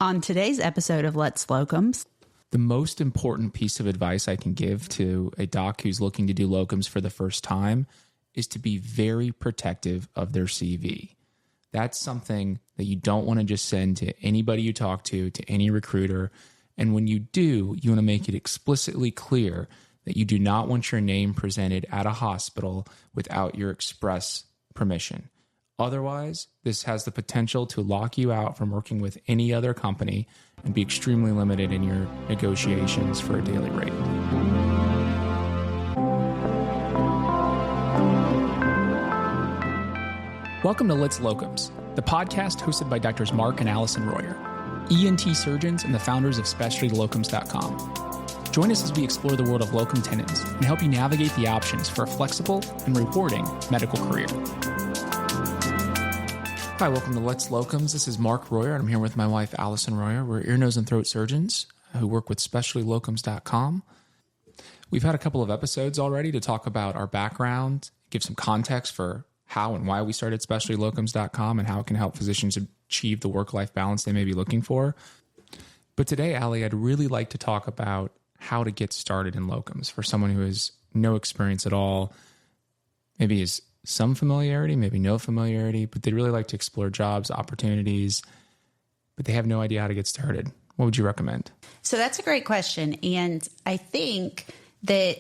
On today's episode of Let's Locums, the most important piece of advice I can give to a doc who's looking to do locums for the first time is to be very protective of their CV. That's something that you don't want to just send to anybody you talk to any recruiter. And when you do, you want to make it explicitly clear that you do not want your name presented at a hospital without your express permission. Otherwise, this has the potential to lock you out from working with any other company and be extremely limited in your negotiations for a daily rate. Welcome to Let's Locums, the podcast hosted by Drs. Mark and Allison Royer, ENT surgeons and the founders of SpecialtyLocums.com. Join us as we explore the world of Locum Tenens and help you navigate the options for a flexible and rewarding medical career. Hi, welcome to Let's Locums. This is Mark Royer, and I'm here with my wife, Allison Royer. We're ear, nose, and throat surgeons who work with SpecialtyLocums.com. We've had a couple of episodes already to talk about our background, give some context for how and why we started SpecialtyLocums.com and how it can help physicians achieve the work-life balance they may be looking for. But today, Allie, I'd really like to talk about how to get started in locums for someone who has no experience at all, maybe is some familiarity, maybe no familiarity, but they'd really like to explore jobs, opportunities, but they have no idea how to get started. What would you recommend? So that's a great question. And I think that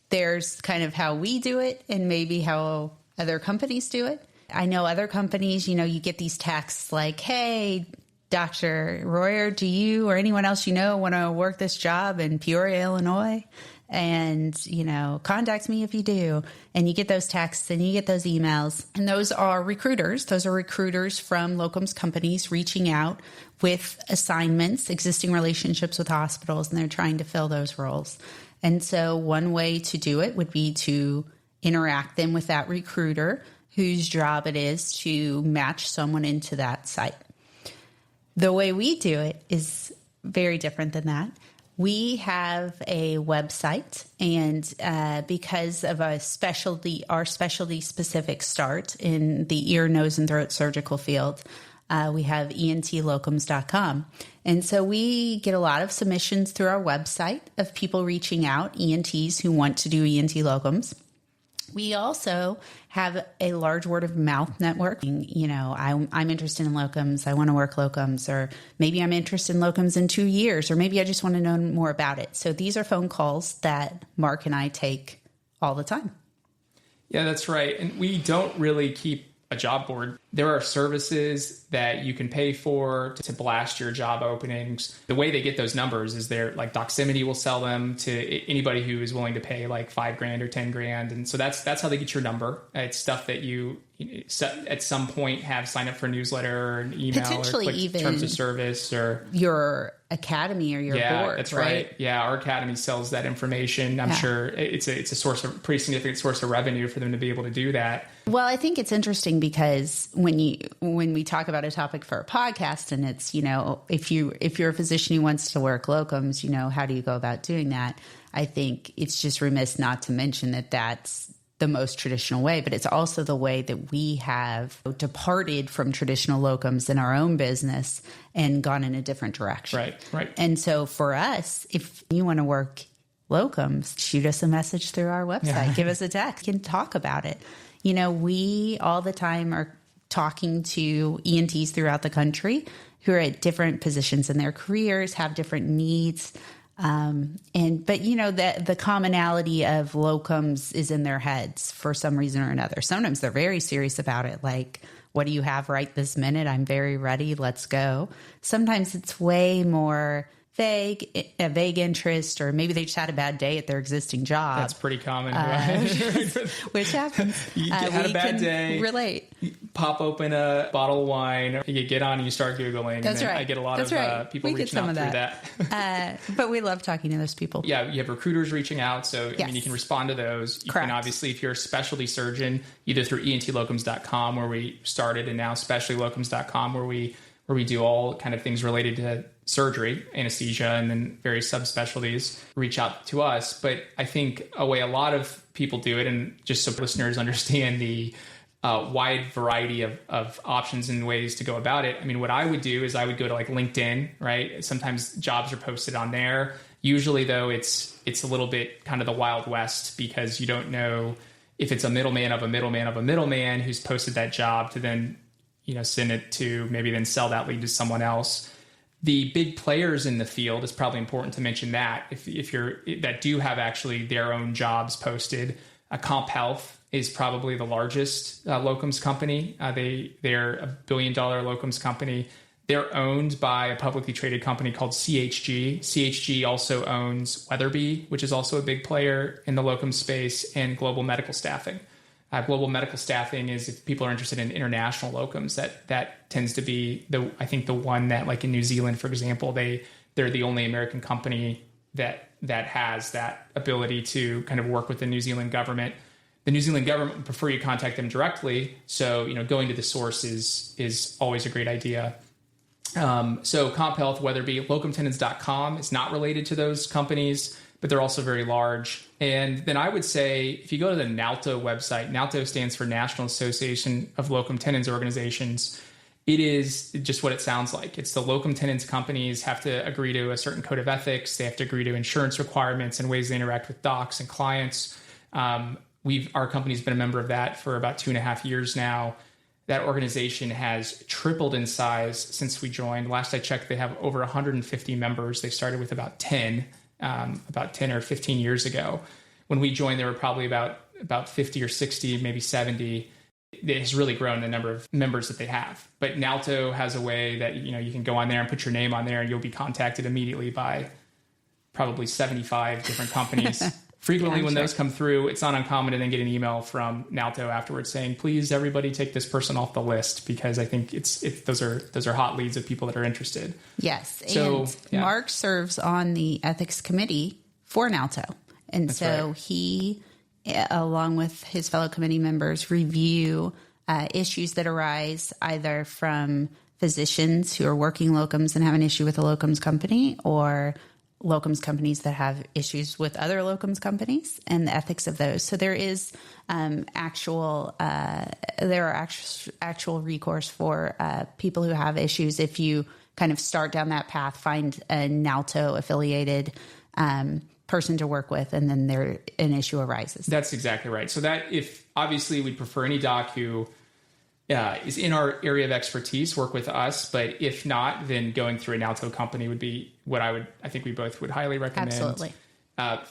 there's kind of how we do it and maybe how other companies do it. I know other companies, you get these texts like, hey, Dr. Royer, do you or anyone else want to work this job in Peoria, Illinois? And, contact me if you do. And you get those texts and you get those emails. And those are recruiters. Those are recruiters from locums companies reaching out with assignments, existing relationships with hospitals, and they're trying to fill those roles. And so one way to do it would be to interact them with that recruiter whose job it is to match someone into that site. The way we do it is very different than that. We have a website, and because of our specialty-specific start in the ear, nose, and throat surgical field, we have entlocums.com. And so we get a lot of submissions through our website of people reaching out, ENTs who want to do ENT locums. We also have a large word of mouth network. I'm interested in locums. I want to work locums, or maybe I'm interested in locums in 2 years, or maybe I just want to know more about it. So these are phone calls that Mark and I take all the time. Yeah, that's right. And we don't really keep a job board. There are services that you can pay for to blast your job openings. The way they get those numbers is they're like Doximity will sell them to anybody who is willing to pay like $5,000 or $10,000. And so that's how they get your number. It's stuff that you at some point have signed up for a newsletter or an email, potentially or click even terms of service, or your academy or your board. That's right. Yeah, our academy sells that information. I'm sure it's a source of pretty significant source of revenue for them to be able to do that. Well, I think it's interesting because when we talk about a topic for a podcast, and it's if you're a physician who wants to work locums, how do you go about doing that? I think it's just remiss not to mention that that's the most traditional way, but it's also the way that we have departed from traditional locums in our own business and gone in a different direction. Right. And so for us, if you want to work locums, shoot us a message through our website, give us a text, we can talk about it. We all the time are talking to ENTs throughout the country who are at different positions in their careers, have different needs. But the commonality of locums is in their heads for some reason or another. Sometimes they're very serious about it. Like, what do you have right this minute? I'm very ready. Let's go. Sometimes it's way more vague interest, or maybe they just had a bad day at their existing job. That's pretty common. Which happens. You had a bad day. Relate. You pop open a bottle of wine, you get on and you start Googling. That's right. I get a lot of people reaching out through that. But we love talking to those people. Yeah, you have recruiters reaching out. So, yes. You can respond to those. You can obviously, if you're a specialty surgeon, either through entlocums.com, where we started, and now SpecialtyLocums.com, where we do all kind of things related to surgery, anesthesia, and then various subspecialties, reach out to us. But I think a way a lot of people do it, and just so listeners understand the wide variety of options and ways to go about it. I mean, what I would do is I would go to like LinkedIn, right? Sometimes jobs are posted on there. Usually though, it's a little bit kind of the Wild West, because you don't know if it's a middleman of a middleman of a middleman who's posted that job to then, send it to maybe then sell that lead to someone else. The big players in the field, is probably important to mention that if you're that do have actually their own jobs posted. Comp Health is probably the largest locums company. They're $1 billion locums company. They're owned by a publicly traded company called CHG. CHG also owns Weatherby, which is also a big player in the locum space, and Global Medical Staffing. Global Medical Staffing is, if people are interested in international locums, that tends to be the one that, like in New Zealand, for example, they're the only American company that has that ability to kind of work with the New Zealand government. The New Zealand government would prefer you contact them directly. So, going to the source is always a great idea. So Comp Health, Weatherby, locumtenens.com is not related to those companies, but they're also very large. And then I would say, if you go to the NALTO website, NALTO stands for National Association of Locum Tenens Organizations. It is just what it sounds like. It's the locum tenens companies have to agree to a certain code of ethics. They have to agree to insurance requirements and ways they interact with docs and clients. Our company's been a member of that for about 2.5 years now. That organization has tripled in size since we joined. Last I checked, they have over 150 members. They started with about 10 or 15 years ago. When we joined, there were probably about 50 or 60, maybe 70. It has really grown the number of members that they have. But NALTO has a way that you can go on there and put your name on there, and you'll be contacted immediately by probably 75 different companies. Frequently, when those come through, it's not uncommon to then get an email from NALTO afterwards saying, "Please, everybody, take this person off the list," because I think those are hot leads of people that are interested. Yes, so, and Mark serves on the ethics committee for NALTO, and That's so right. He, along with his fellow committee members, review issues that arise either from physicians who are working locums and have an issue with a locums company, or locums companies that have issues with other locums companies, and the ethics of those. So there is actual recourse for people who have issues. If you kind of start down that path, find a NALTO affiliated person to work with, and then an issue arises. That's exactly right. So that obviously we'd prefer any doc who is in our area of expertise work with us, but if not, then going through a NALTO company would be what I think we both would highly recommend. Absolutely.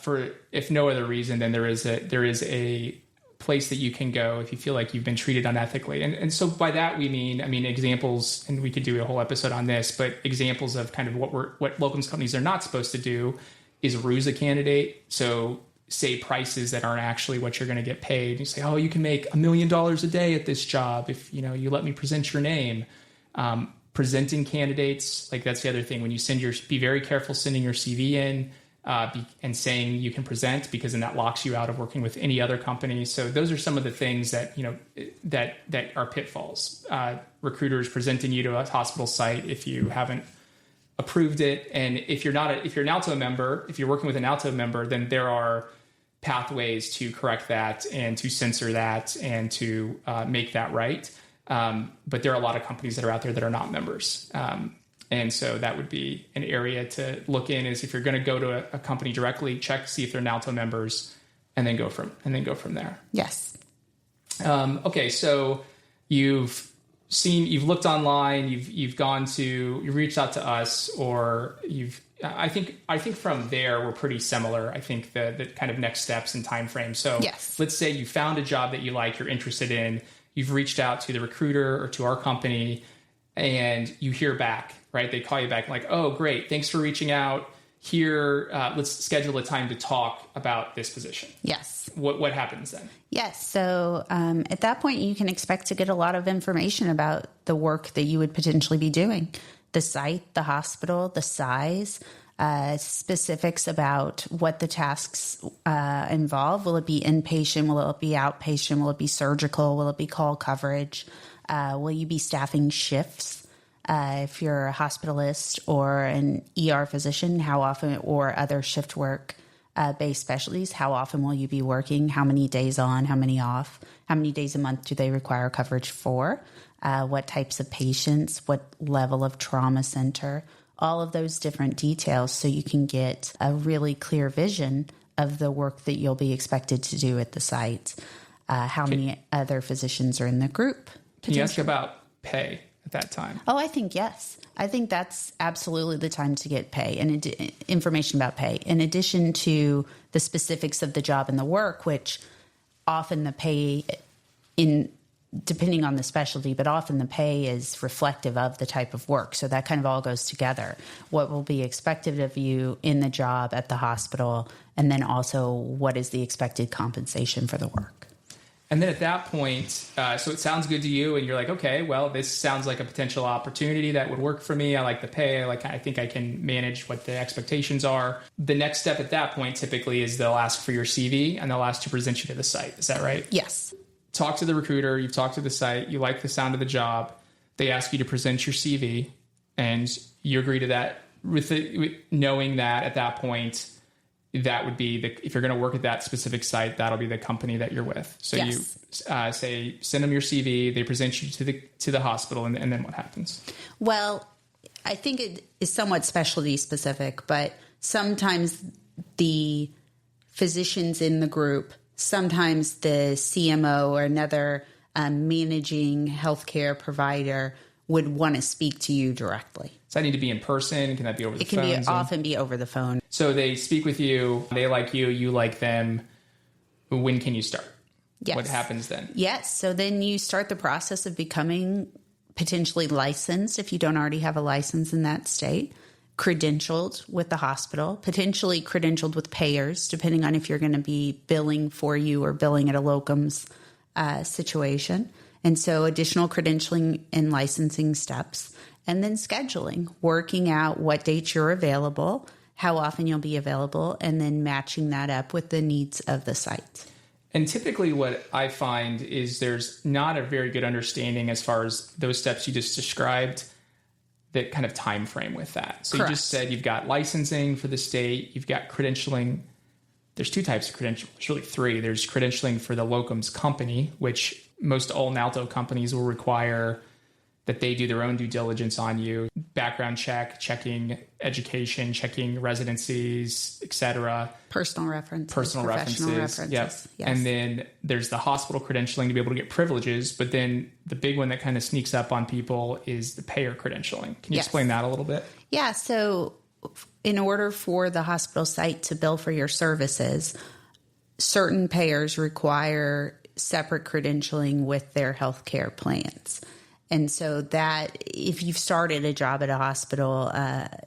For if no other reason, then there is a place that you can go if you feel like you've been treated unethically. And so by that we mean examples, and we could do a whole episode on this, but examples of kind of what locums companies are not supposed to do is ruse a candidate. So say prices that aren't actually what you're going to get paid. You say, "Oh, you can make $1 million a day at this job if you let me present your name." Presenting candidates, like that's the other thing. When you be very careful sending your CV in and saying you can present, because then that locks you out of working with any other company. So those are some of the things that that are pitfalls. Recruiters presenting you to a hospital site if you haven't approved it, and if you're an NALTO member, if you're working with a NALTO member, then there are pathways to correct that and to censor that and to make that right. But there are a lot of companies that are out there that are not members. And so that would be an area to look in, is if you're going to go to a company directly, check, see if they're NALTO members, and then go from there. Yes. Okay. So you've looked online, you've reached out to us, or I think from there we're pretty similar. I think the kind of next steps and time frame. So yes. Let's say you found a job that you like, you're interested in, you've reached out to the recruiter or to our company, and you hear back, right? They call you back like, "Oh, great, thanks for reaching out. Here, let's schedule a time to talk about this position." Yes. What happens then? Yes. So at that point, you can expect to get a lot of information about the work that you would potentially be doing, the site, the hospital, the size, specifics about what the tasks involve. Will it be inpatient? Will it be outpatient? Will it be surgical? Will it be call coverage? Will you be staffing shifts? If you're a hospitalist or an ER physician, how often, or other shift work based specialties. How often will you be working? How many days on? How many off? How many days a month do they require coverage for? What types of patients? What level of trauma center? All of those different details so you can get a really clear vision of the work that you'll be expected to do at the site. How many other physicians are in the group? Can you ask about pay at that time? Oh, I think yes. I think that's absolutely the time to get pay and information about pay. In addition to the specifics of the job and the work, which often the pay depending on the specialty, but often the pay is reflective of the type of work. So that kind of all goes together. What will be expected of you in the job at the hospital, and then also what is the expected compensation for the work. And then at that point, so it sounds good to you, and you're like, okay, well, this sounds like a potential opportunity that would work for me. I like the pay. I think I can manage what the expectations are. The next step at that point typically is they'll ask for your CV and they'll ask to present you to the site. Is that right? Yes. Talk to the recruiter. You've talked to the site. You like the sound of the job. They ask you to present your CV, and you agree to that with knowing that at that point, that would be if you're going to work at that specific site, that'll be the company that you're with. So yes. You say, send them your CV, they present you to the hospital, and then what happens? Well, I think it is somewhat specialty specific, but sometimes the physicians in the group, sometimes the CMO or another managing healthcare provider would want to speak to you directly. Does that need to be in person? Can that be over the phone? It can often be over the phone. So they speak with you, they like you, you like them. When can you start? Yes. What happens then? Yes. So then you start the process of becoming potentially licensed if you don't already have a license in that state, credentialed with the hospital, potentially credentialed with payers, depending on if you're going to be billing for you or billing at a locums situation. And so additional credentialing and licensing steps, and then scheduling, working out what dates you're available, how often you'll be available, and then matching that up with the needs of the site. And typically what I find is there's not a very good understanding as far as those steps you just described, that kind of time frame with that. So Correct. You just said you've got licensing for the state, you've got credentialing. There's two types of credentialing. There's really three. There's credentialing for the locums company, which most all NALTO companies will require that they do their own due diligence on you, background check, checking education, checking residencies, etc. Personal references. Yep. Yes. And then there's the hospital credentialing to be able to get privileges. But then the big one that kind of sneaks up on people is the payer credentialing. Can you explain that a little bit? Yeah. So in order for the hospital site to bill for your services, certain payers require separate credentialing with their healthcare plans. And so that if you've started a job at a hospital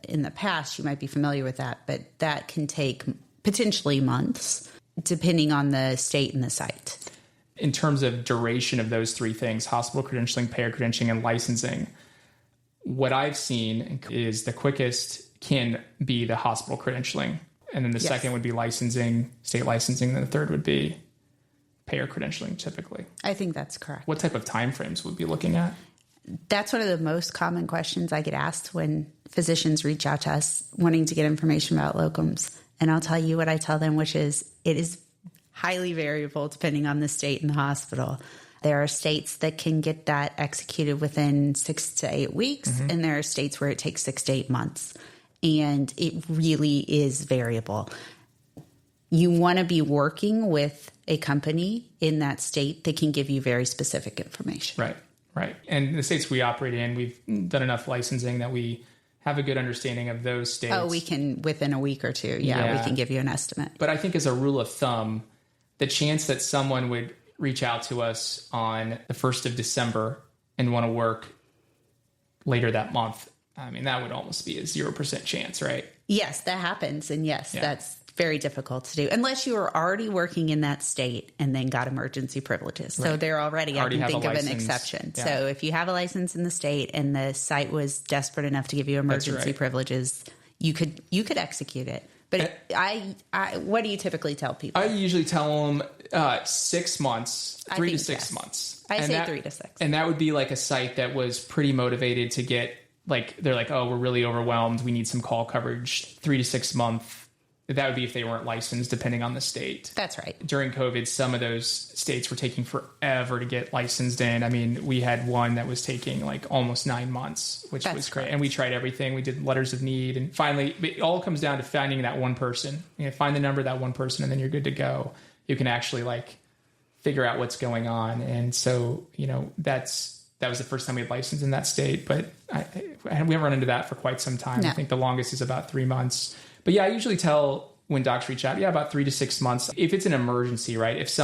in the past, you might be familiar with that, but that can take potentially months depending on the state and the site. In terms of duration of those three things, hospital credentialing, payer credentialing, and licensing, what I've seen is the quickest can be the hospital credentialing. And then the second would be licensing, state licensing. And then the third would be payer credentialing typically. I think that's correct. What type of timeframes would we be looking at? That's one of the most common questions I get asked when physicians reach out to us wanting to get information about locums. And I'll tell you what I tell them, which is it is highly variable depending on the state and the hospital. There are states that can get that executed within 6 to 8 weeks, mm-hmm. and there are states where it takes 6 to 8 months. And it really is variable. You want to be working with a company in that state that can give you very specific information. Right. And the states we operate in, we've done enough licensing that we have a good understanding of those states. Oh, we can, within a week or two. Yeah, we can give you an estimate. But I think as a rule of thumb, the chance that someone would reach out to us on the 1st of December and want to work later that month, I mean, that would almost be a 0% chance, right? Yes, that happens. And yes, that's very difficult to do unless you are already working in that state and then got emergency privileges. So they're already I can think of an exception. Yeah. So if you have a license in the state and the site was desperate enough to give you emergency privileges, you could execute it. But I what do you typically tell people? I usually tell them 6 months, 3 to 6 months. I say 3 to 6. And that would be like a site that was pretty motivated to get, like, they're like, oh, we're really overwhelmed. We need some call coverage. 3 to 6 month that would be if they weren't licensed, depending on the state. That's right. During COVID, some of those states were taking forever to get licensed in. I mean, we had one that was taking like almost 9 months, which was great. And we tried everything. We did letters of need. And finally, it all comes down to finding that one person. Find the number of that one person, and then you're good to go. You can actually like figure out what's going on. And so, that was the first time we had licensed in that state. But we haven't run into that for quite some time. No. I think the longest is about 3 months. But yeah, I usually tell when docs reach out, about 3 to 6 months. If it's an emergency, right? If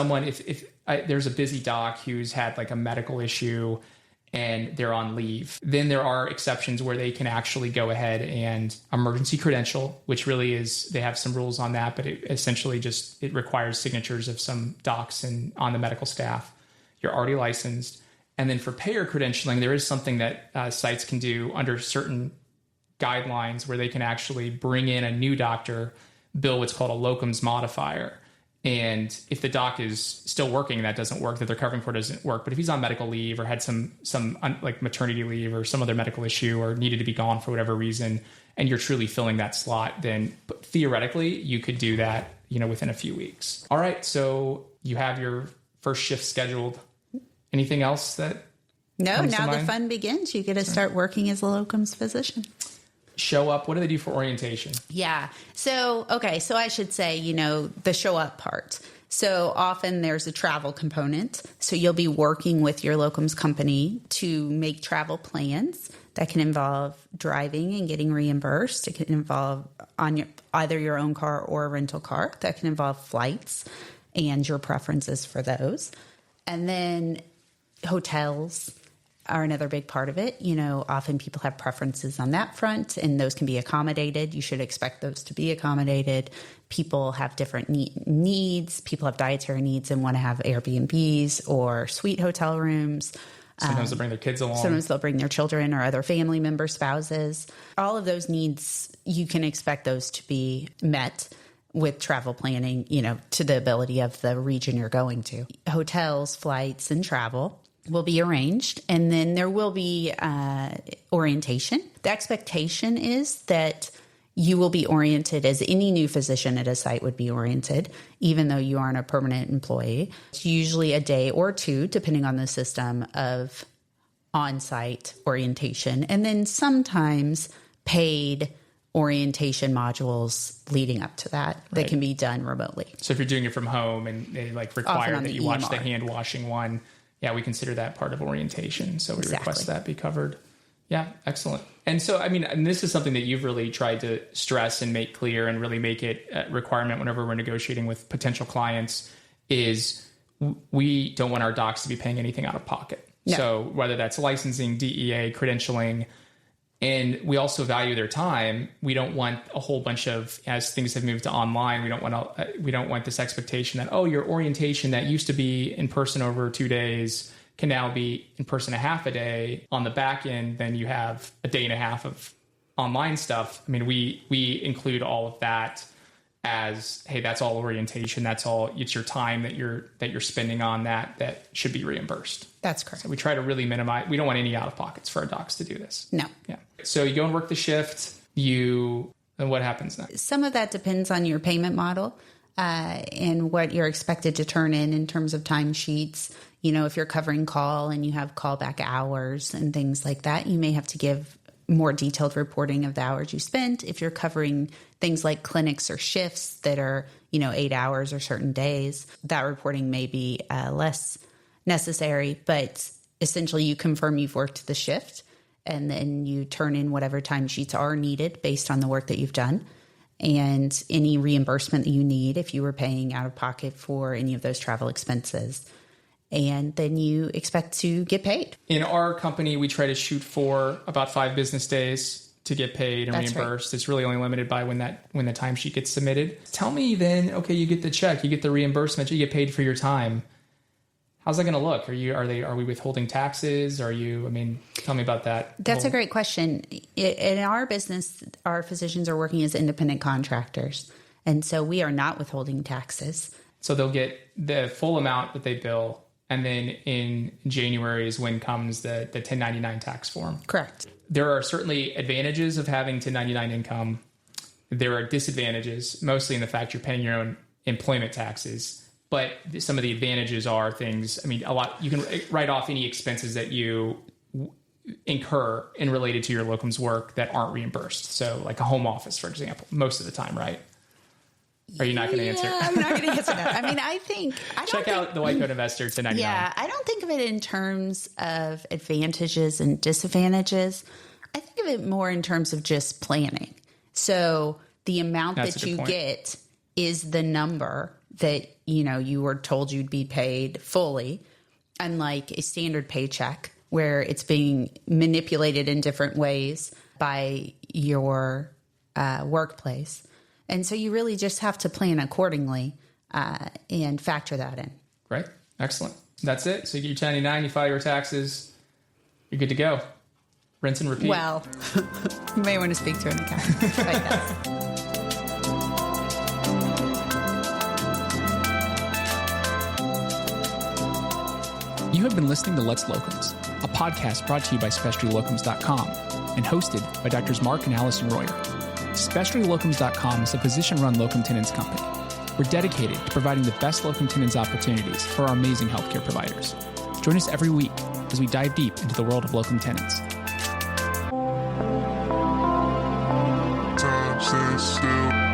there's a busy doc who's had like a medical issue and they're on leave, then there are exceptions where they can actually go ahead and emergency credential, which really is, they have some rules on that, but it essentially it requires signatures of some docs and on the medical staff. You're already licensed. And then for payer credentialing, there is something that sites can do under certain guidelines where they can actually bring in a new doctor, bill what's called a locums modifier. And if the doc is still working, that doesn't work, that they're covering for doesn't work. But if he's on medical leave or had some like maternity leave or some other medical issue or needed to be gone for whatever reason, and you're truly filling that slot, then theoretically you could do that, within a few weeks. All right. So you have your first shift scheduled. Anything else that? No, now the fun begins. You get to start working as a locums physician. Show up. What do they do for orientation? Yeah. So I should say, the show up part. So often there's a travel component. So you'll be working with your locums company to make travel plans that can involve driving and getting reimbursed. It can involve either your own car or a rental car. That can involve flights and your preferences for those. And then hotels are another big part of it. Often people have preferences on that front, and those can be accommodated. You should expect those to be accommodated. People have different needs. People have dietary needs and want to have Airbnbs or suite hotel rooms. Sometimes they'll bring their kids along. Sometimes they'll bring their children or other family members, spouses. All of those needs, you can expect those to be met with travel planning, to the ability of the region you're going to. Hotels, flights, and travel will be arranged, and then there will be orientation. The expectation is that you will be oriented as any new physician at a site would be oriented, even though you aren't a permanent employee. It's usually a day or two, depending on the system, of on-site orientation, and then sometimes paid orientation modules leading up to that can be done remotely. So if you're doing it from home and they require that you watch the hand washing one, we consider that part of orientation. So we request that be covered. Yeah, excellent. And so, and this is something that you've really tried to stress and make clear and really make it a requirement whenever we're negotiating with potential clients is we don't want our docs to be paying anything out of pocket. No. So whether that's licensing, DEA, credentialing, and we also value their time. We don't want a whole bunch of, as things have moved to online, we don't want this expectation that, your orientation that used to be in person over 2 days can now be in person a half a day. On the back end, then you have a day and a half of online stuff. We include all of that as, hey, that's all orientation. That's all. It's your time that you're spending on that should be reimbursed. That's correct. So we try to really minimize. We don't want any out of pockets for our docs to do this. No. Yeah. So you go and work the shift. And what happens next? Some of that depends on your payment model and what you're expected to turn in terms of timesheets. If you're covering call and you have callback hours and things like that, you may have to give more detailed reporting of the hours you spent. If you're covering things like clinics or shifts that are, 8 hours or certain days, that reporting may be less necessary, but essentially you confirm you've worked the shift and then you turn in whatever timesheets are needed based on the work that you've done and any reimbursement that you need if you were paying out of pocket for any of those travel expenses. And then you expect to get paid. In our company, we try to shoot for about 5 business days to get paid and reimbursed. Right. It's really only limited by when the timesheet gets submitted. Tell me then, okay, you get the check, you get the reimbursement, you get paid for your time. How's that going to look? Are we withholding taxes? Tell me about that. That's a great question. In our business, our physicians are working as independent contractors. And so we are not withholding taxes. So they'll get the full amount that they bill. And then in January is when comes the 1099 tax form. Correct. There are certainly advantages of having 1099 income. there are disadvantages, mostly in the fact you're paying your own employment taxes. But some of the advantages are things, I mean, you can write off any expenses that you incur in related to your locums work that aren't reimbursed. So like a home office, for example, most of the time, right? Are you not going to answer? I'm not going to answer that. I mean, Check out the White Coat Investor 1099. Yeah, I don't think of it in terms of advantages and disadvantages. I think of it more in terms of just planning. So the amount that you get is the number that, you were told you'd be paid fully, unlike a standard paycheck where it's being manipulated in different ways by your workplace. And so you really just have to plan accordingly and factor that in. Right. Excellent. That's it. So you get your 1099, you file your taxes, you're good to go. Rinse and repeat. Well, you may want to speak to an accountant like that. You have been listening to Let's Locums, a podcast brought to you by SpecialtyLocums.com and hosted by Drs. Mark and Allison Royer. SpecialtyLocums.com is a physician-run locum tenens company. We're dedicated to providing the best locum tenens opportunities for our amazing healthcare providers. Join us every week as we dive deep into the world of locum tenens. Time stays still.